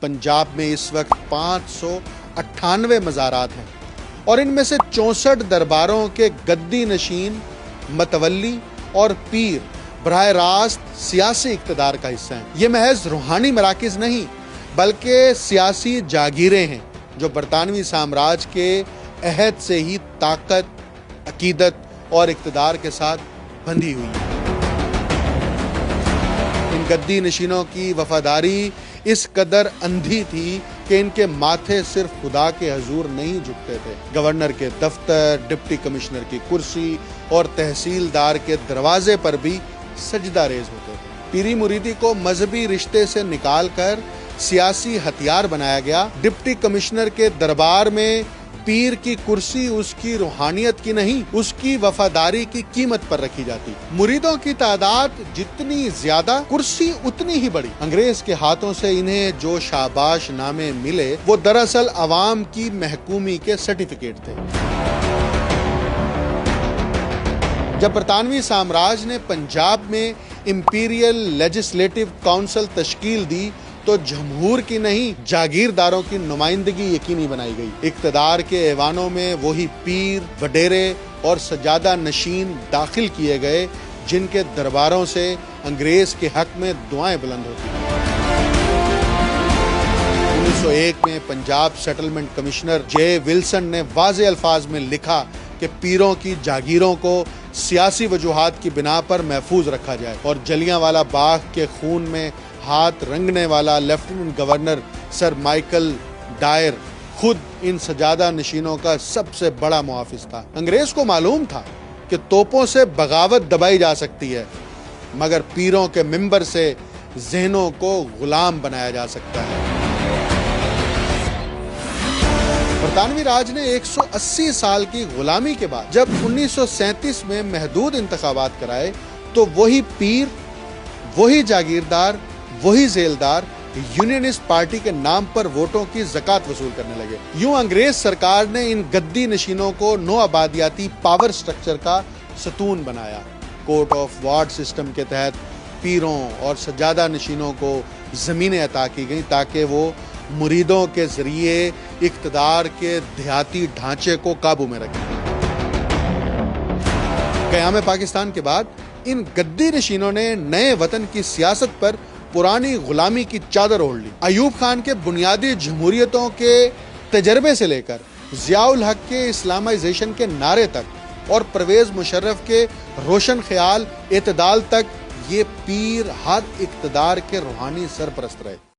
पंजाब में इस वक्त 598 मज़ारात हैं और इनमें से 64 दरबारों के गद्दी नशीन, मतवल्ली और पीर बराह रास्त सियासी इक़्तिदार का हिस्सा हैं। ये महज रूहानी मराकिज़ नहीं बल्कि सियासी जागीरें हैं जो बरतानवी साम्राज्य के अहद से ही ताकत, अकीदत और इक़्तिदार के साथ बंधी हुई हैं। इन गद्दी नशीनों की वफादारी इस कदर अंधी थी कि इनके माथे सिर्फ खुदा के हजूर नहीं झुकते थे, गवर्नर के दफ्तर, डिप्टी कमिश्नर की कुर्सी और तहसीलदार के दरवाजे पर भी सजदा रेज होते थे। पीरी मुरीदी को मजहबी रिश्ते से निकालकर सियासी हथियार बनाया गया। डिप्टी कमिश्नर के दरबार में पीर की कुर्सी उसकी रूहानियत की नहीं, उसकी वफादारी की कीमत पर रखी जाती। मुरीदों की तादाद जितनी ज्यादा, कुर्सी उतनी ही बड़ी। अंग्रेज के हाथों से इन्हें जो शाबाश नामे मिले वो दरअसल अवाम की महकूमी के सर्टिफिकेट थे। जब बरतानवी साम्राज्य ने पंजाब में इंपीरियल लेजिस्लेटिव काउंसिल तश्कील दी तो जमहूर की नहीं, जागीरदारों की नुमाइंदगी यकीनी बनाई गई। इक़्तिदार के ऐवानों में वही पीर, वडेरे और सजादा नशीन दाखिल किए गए जिनके दरबारों से अंग्रेज के हक में दुआएं बुलंद होती हैं। 1901 में पंजाब सेटलमेंट कमिश्नर जे विल्सन ने वाज़े अल्फाज में लिखा कि पीरों की जागीरों को सियासी वजूहात की बिना पर महफूज रखा जाए और जलियांवाला बाग के खून में हाथ रंगने वाला lieutenant governor sir Michael Dyer खुद इन सजादा नशीनों का सबसे बड़ा मुहाफिज था। अंग्रेज को मालूम था कि तोपों से बगावत दबाई जा सकती है मगर पीरों के मिंबर से ज़हनों को गुलाम बनाया जा सकता है। बरतानवी राज ने 180 साल की गुलामी के बाद जब 1937 में महदूद इंतखाबात कराए तो वही पीर, वही जागीरदार, वही जेलदार यूनियनिस्ट पार्टी के नाम पर वोटों की ज़कात वसूल करने लगे। यूं अंग्रेज सरकार ने इन गद्दी नशीनों को नो आबादियाती पावर स्ट्रक्चर का सतून बनाया। कोर्ट ऑफ वार्ड सिस्टम के तहत पीरों और सजादा नशीनों को ज़मीनें अता की गईं ताकि वो मुरीदों के जरिए इक़्तिदार के देहाती ढांचे को काबू में रखें। क़याम पाकिस्तान के बाद इन गद्दी नशीनों ने नए वतन की सियासत पर पुरानी गुलामी की चादर ओढ़ ली। अयूब खान के बुनियादी जमहूरियतों के तजर्बे से लेकर ज़ियाउल हक के इस्लामाइजेशन के नारे तक और परवेज मुशर्रफ के रोशन ख्याल एतदाल तक ये पीर हर इक़्तिदार के रूहानी सरपरस्त रहे।